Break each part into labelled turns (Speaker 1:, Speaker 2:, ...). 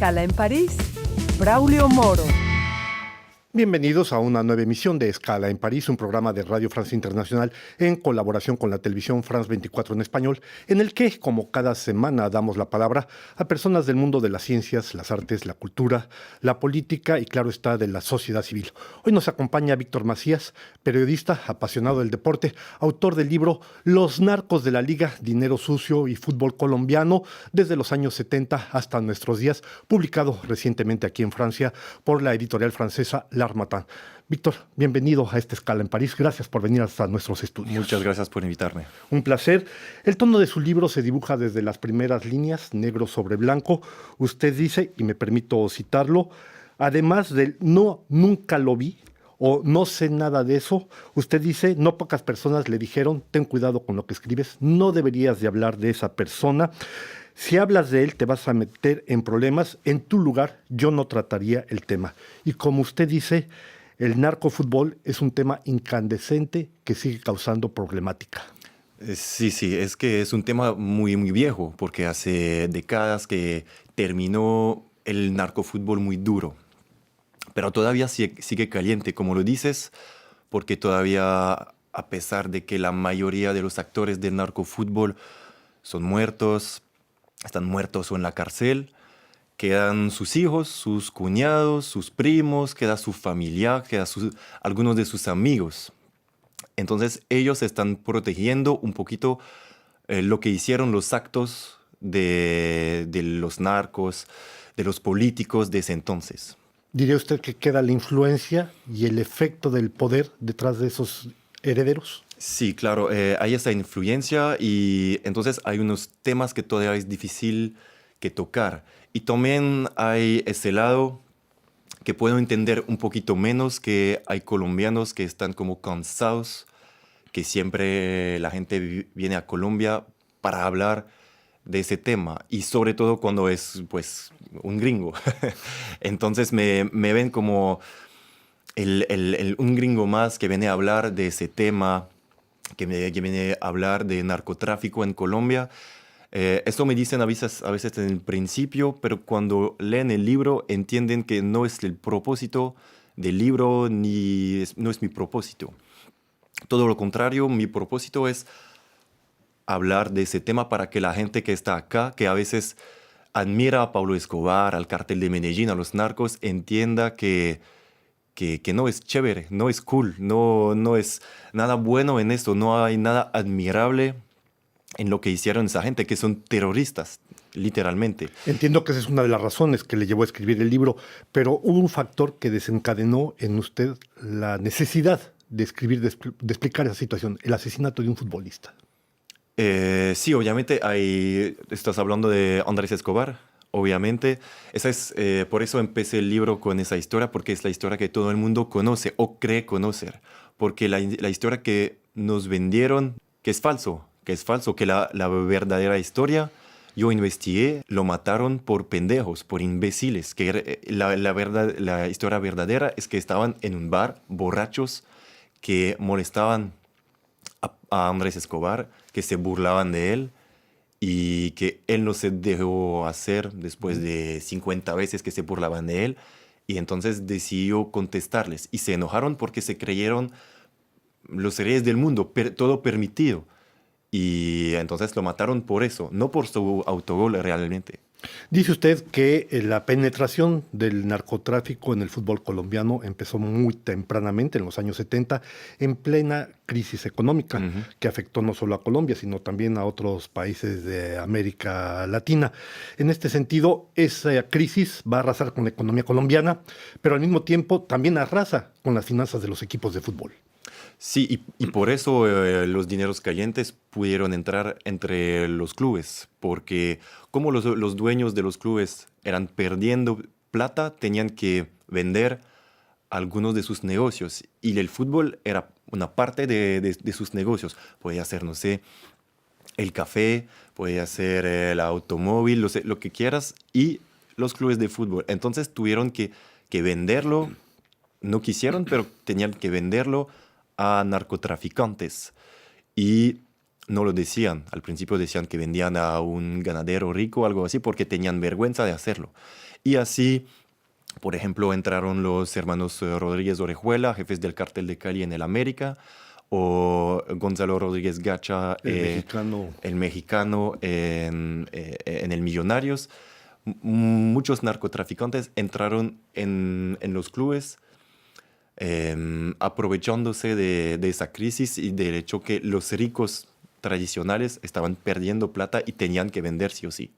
Speaker 1: Escala en París, Braulio Moro.
Speaker 2: Bienvenidos a una nueva emisión de Escala en París, un programa de Radio France Internacional en colaboración con la televisión France 24 en español, en el que, como cada semana, damos la palabra a personas del mundo de las ciencias, las artes, la cultura, la política y, claro está, de la sociedad civil. Hoy nos acompaña Víctor Macías, periodista, apasionado del deporte, autor del libro Los narcos de la Liga, dinero sucio y fútbol colombiano, desde los años 70 hasta nuestros días, publicado recientemente aquí en Francia por la editorial francesa L'Harmattan. Víctor, bienvenido a esta Escala en París. Gracias por venir hasta nuestros estudios.
Speaker 3: Muchas gracias por invitarme.
Speaker 2: Un placer. El tono de su libro se dibuja desde las primeras líneas, negro sobre blanco. Usted dice, y me permito citarlo, además del no, nunca lo vi, o no sé nada de eso, usted dice, no pocas personas le dijeron, ten cuidado con lo que escribes, no deberías de hablar de esa persona. Si hablas de él, te vas a meter en problemas. En tu lugar, yo no trataría el tema. Y como usted dice, el narcofútbol es un tema incandescente que sigue causando problemática.
Speaker 3: Sí, es que es un tema muy viejo, porque hace décadas que terminó el narcofútbol muy duro. Pero todavía sigue caliente, como lo dices, porque todavía, a pesar de que la mayoría de los actores del narcofútbol son muertos, están muertos o en la cárcel, quedan sus hijos, sus cuñados, sus primos, queda su familia, algunos de sus amigos. Entonces ellos están protegiendo un poquito lo que hicieron los actos de los narcos, de los políticos de ese entonces.
Speaker 2: ¿Diría usted que queda la influencia y el efecto del poder detrás de esos herederos?
Speaker 3: Sí, claro, hay esa influencia y entonces hay unos temas que todavía es difícil que tocar. Y también hay ese lado que puedo entender un poquito menos, que hay colombianos que están como cansados, que siempre la gente viene a Colombia para hablar de ese tema y sobre todo cuando es pues un gringo. Entonces me ven como un gringo más que viene a hablar de ese tema, que viene a hablar de narcotráfico en Colombia. Esto me dicen a veces en el principio, pero cuando leen el libro entienden que no es el propósito del libro, no es mi propósito. Todo lo contrario, mi propósito es hablar de ese tema para que la gente que está acá, que a veces admira a Pablo Escobar, al Cartel de Medellín, a los narcos, entienda que no es chévere, no es cool, no es nada bueno en esto, no hay nada admirable en lo que hicieron esa gente, que son terroristas, literalmente.
Speaker 2: Entiendo que esa es una de las razones que le llevó a escribir el libro, pero hubo un factor que desencadenó en usted la necesidad de escribir, de explicar esa situación, el asesinato de un futbolista.
Speaker 3: Sí, obviamente estás hablando de Andrés Escobar, obviamente. Por eso empecé el libro con esa historia, porque es la historia que todo el mundo conoce o cree conocer. Porque la historia que nos vendieron, que es falso, que la verdadera historia, yo investigué, lo mataron por pendejos, por imbéciles. La historia verdadera es que estaban en un bar, borrachos, que molestaban a Andrés Escobar, que se burlaban de él y que él no se dejó hacer después de 50 veces que se burlaban de él, y entonces decidió contestarles y se enojaron porque se creyeron los reyes del mundo, todo permitido, y entonces lo mataron por eso, no por su autogol realmente.
Speaker 2: Dice usted que la penetración del narcotráfico en el fútbol colombiano empezó muy tempranamente, en los años 70, en plena crisis económica, que afectó no solo a Colombia, sino también a otros países de América Latina. En este sentido, esa crisis va a arrasar con la economía colombiana, pero al mismo tiempo también arrasa con las finanzas de los equipos de fútbol.
Speaker 3: Sí, y por eso los dineros calientes pudieron entrar entre los clubes, porque como los dueños de los clubes eran perdiendo plata, tenían que vender algunos de sus negocios, y el fútbol era una parte de sus negocios. Podía ser, no sé, el café, podía ser el automóvil, lo que quieras, y los clubes de fútbol. Entonces tuvieron que venderlo, no quisieron, pero tenían que venderlo a narcotraficantes. Y no lo decían. Al principio decían que vendían a un ganadero rico o algo así porque tenían vergüenza de hacerlo. Y así, por ejemplo, entraron los hermanos Rodríguez Orejuela, jefes del Cartel de Cali en el América, o Gonzalo Rodríguez Gacha, el mexicano en el Millonarios. Muchos narcotraficantes entraron en los clubes aprovechándose de esa crisis y del hecho que los ricos tradicionales estaban perdiendo plata y tenían que vender sí o sí.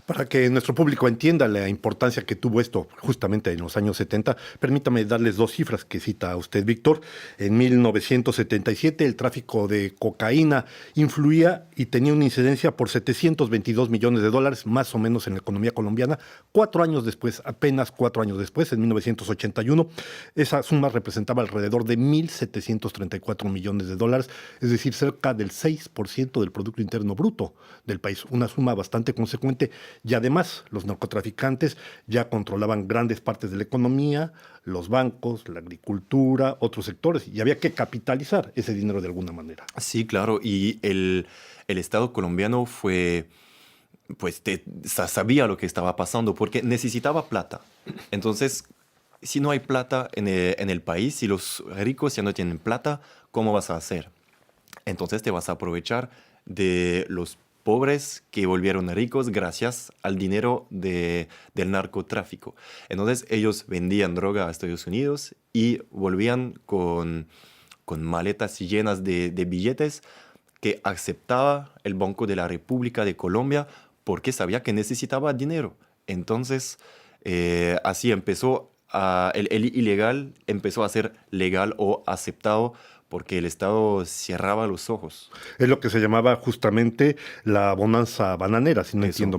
Speaker 2: Para que nuestro público entienda la importancia que tuvo esto justamente en los años 70, permítame darles dos cifras que cita usted, Víctor. En 1977 el tráfico de cocaína influía y tenía una incidencia por 722 millones de dólares, más o menos en la economía colombiana. 4 años después, apenas 4 años después, en 1981, esa suma representaba alrededor de 1.734 millones de dólares, es decir, cerca del 6% del Producto Interno Bruto del país, una suma bastante consecuente. Y además, los narcotraficantes ya controlaban grandes partes de la economía, los bancos, la agricultura, otros sectores, y había que capitalizar ese dinero de alguna manera.
Speaker 3: Sí, claro, y el Estado colombiano sabía lo que estaba pasando porque necesitaba plata. Entonces, si no hay plata en el país, si los ricos ya no tienen plata, ¿cómo vas a hacer? Entonces te vas a aprovechar de los pobres que volvieron ricos gracias al dinero del narcotráfico. Entonces ellos vendían droga a Estados Unidos y volvían con maletas llenas de billetes que aceptaba el Banco de la República de Colombia porque sabía que necesitaba dinero. Entonces así empezó el ilegal empezó a ser legal o aceptado porque el Estado cerraba los ojos.
Speaker 2: Es lo que se llamaba justamente la bonanza bananera, si no
Speaker 3: Eso.
Speaker 2: entiendo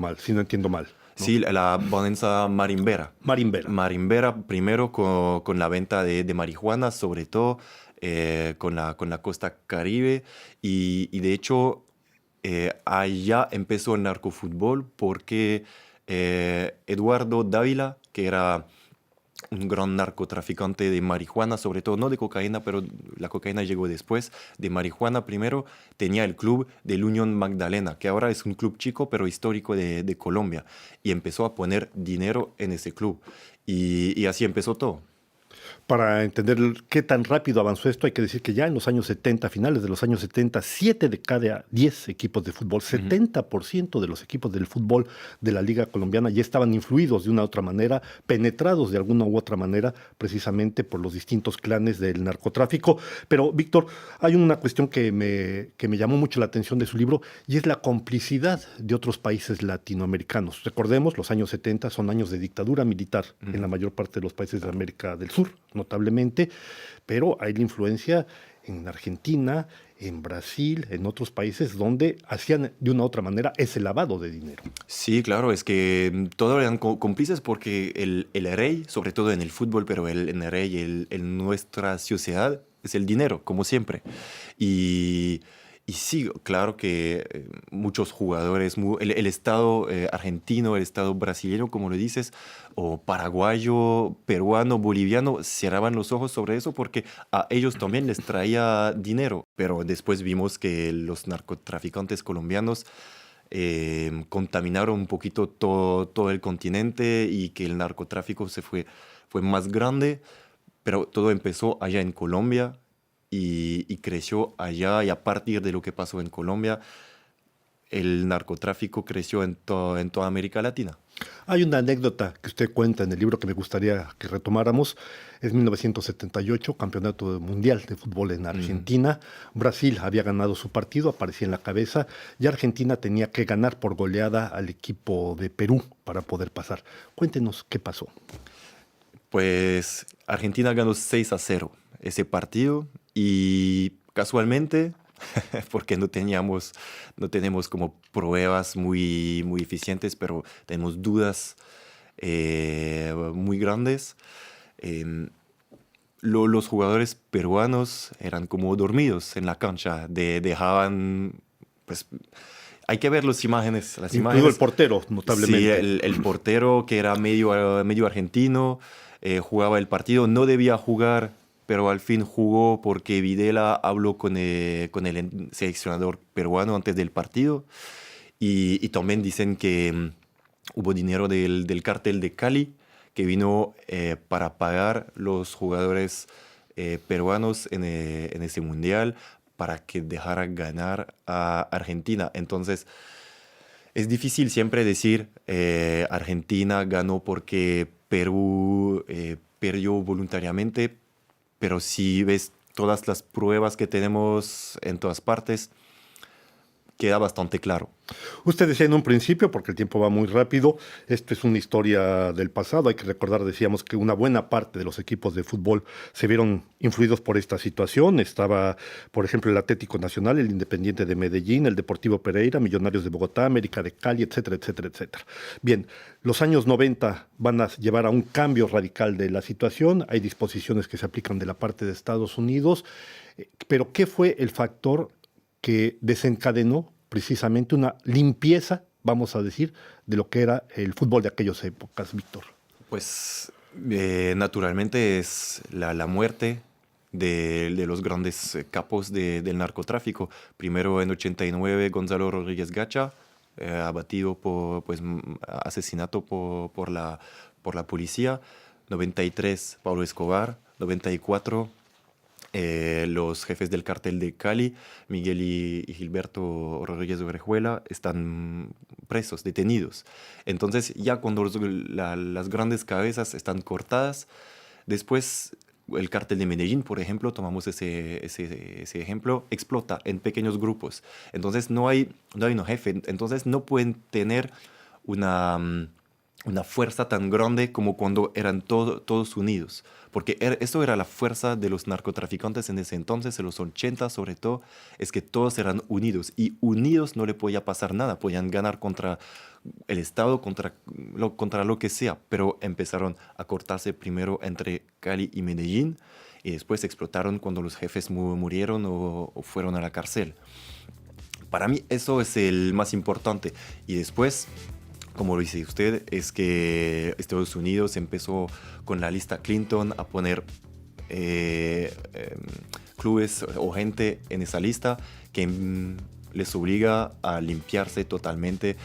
Speaker 2: mal. ¿No?
Speaker 3: Sí, la bonanza marimbera.
Speaker 2: Marimbera.
Speaker 3: Marimbera primero con la venta de marihuana, sobre todo con la costa Caribe. Y de hecho, allá empezó el narcofútbol porque Eduardo Dávila, que era un gran narcotraficante de marihuana, sobre todo, no de cocaína, pero la cocaína llegó después, de marihuana primero, tenía el club del Unión Magdalena, que ahora es un club chico, pero histórico de Colombia, y empezó a poner dinero en ese club, y así empezó todo.
Speaker 2: Para entender qué tan rápido avanzó esto, hay que decir que ya en los años 70, finales de los años 70, 7 de cada 10 equipos de fútbol, 70% de los equipos del fútbol de la Liga Colombiana ya estaban influidos de una u otra manera, penetrados de alguna u otra manera, precisamente por los distintos clanes del narcotráfico. Pero, Víctor, hay una cuestión que me llamó mucho la atención de su libro, y es la complicidad de otros países latinoamericanos. Recordemos, los años 70 son años de dictadura militar en la mayor parte de los países de América del Sur, notablemente, pero hay la influencia en Argentina, en Brasil, en otros países donde hacían de una u otra manera ese lavado de dinero.
Speaker 3: Sí, claro, es que todos eran cómplices porque el rey, sobre todo en el fútbol, pero el rey en nuestra sociedad es el dinero, como siempre. Y sí, claro que muchos jugadores, el Estado argentino, el Estado brasileño, como lo dices, o paraguayo, peruano, boliviano, cerraban los ojos sobre eso porque a ellos también les traía dinero. Pero después vimos que los narcotraficantes colombianos contaminaron un poquito todo el continente y que el narcotráfico fue más grande, pero todo empezó allá en Colombia. Y creció allá, y a partir de lo que pasó en Colombia, el narcotráfico creció en toda América Latina.
Speaker 2: Hay una anécdota que usted cuenta en el libro que me gustaría que retomáramos. Es 1978, Campeonato Mundial de Fútbol en Argentina. Brasil había ganado su partido, aparecía en la cabeza, y Argentina tenía que ganar por goleada al equipo de Perú para poder pasar. Cuéntenos qué pasó.
Speaker 3: Pues Argentina ganó 6-0 ese partido y casualmente, porque no tenemos como pruebas muy eficientes, pero tenemos dudas muy grandes. Los jugadores peruanos eran como dormidos en la cancha, dejaban, pues, hay que ver las imágenes.
Speaker 2: Incluido el portero, notablemente.
Speaker 3: Sí, el portero que era medio argentino, jugaba el partido, no debía jugar pero al fin jugó porque Videla habló con el seleccionador peruano antes del partido. Y también dicen que hubo dinero del cártel de Cali que vino para pagar los jugadores peruanos en ese mundial para que dejara ganar a Argentina. Entonces, es difícil siempre decir Argentina ganó porque Perú perdió voluntariamente, pero si ves todas las pruebas que tenemos en todas partes, queda bastante claro.
Speaker 2: Usted decía en un principio, porque el tiempo va muy rápido, esto es una historia del pasado. Hay que recordar, decíamos, que una buena parte de los equipos de fútbol se vieron influidos por esta situación. Estaba, por ejemplo, el Atlético Nacional, el Independiente de Medellín, el Deportivo Pereira, Millonarios de Bogotá, América de Cali, etcétera, etcétera, etcétera. Bien, los años 90 van a llevar a un cambio radical de la situación. Hay disposiciones que se aplican de la parte de Estados Unidos. Pero, ¿qué fue el factor que desencadenó precisamente una limpieza, vamos a decir, de lo que era el fútbol de aquellas épocas, Víctor?
Speaker 3: Pues naturalmente es la muerte de los grandes capos del narcotráfico. Primero en 89 Gonzalo Rodríguez Gacha, abatido asesinato por la policía. 93 Pablo Escobar. 94 los jefes del cartel de Cali, Miguel y Gilberto Rodríguez Orejuela, están presos, detenidos. Entonces, ya cuando las grandes cabezas están cortadas, después el cartel de Medellín, por ejemplo, tomamos ese ejemplo, explota en pequeños grupos. Entonces, no hay un jefe. Entonces, no pueden tener una fuerza tan grande como cuando eran todos unidos. Porque esto era la fuerza de los narcotraficantes en ese entonces, en los 80 sobre todo, es que todos eran unidos. Y unidos no le podía pasar nada. Podían ganar contra el Estado, contra lo que sea. Pero empezaron a cortarse primero entre Cali y Medellín. Y después explotaron cuando los jefes murieron o fueron a la cárcel. Para mí eso es el más importante. Y después, como lo dice usted, es que Estados Unidos empezó con la lista Clinton a poner clubes o gente en esa lista que les obliga a limpiarse totalmente,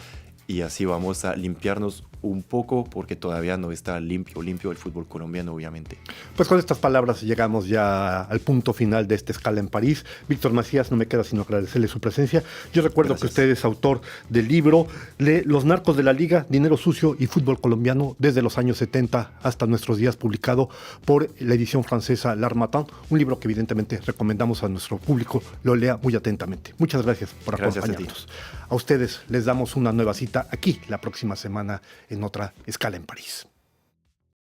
Speaker 3: y así vamos a limpiarnos un poco porque todavía no está limpio el fútbol colombiano, obviamente.
Speaker 2: Pues con estas palabras llegamos ya al punto final de esta escala en París. Víctor Macías, no me queda sino agradecerle su presencia. Yo recuerdo que usted es autor del libro Los narcos de la liga, dinero sucio y fútbol colombiano desde los años 70 hasta nuestros días, publicado por la edición francesa L'Harmattan, un libro que evidentemente recomendamos a nuestro público lo lea muy atentamente. Muchas gracias por acompañarnos. A ustedes les damos una nueva cita aquí la próxima semana en otra escala en París.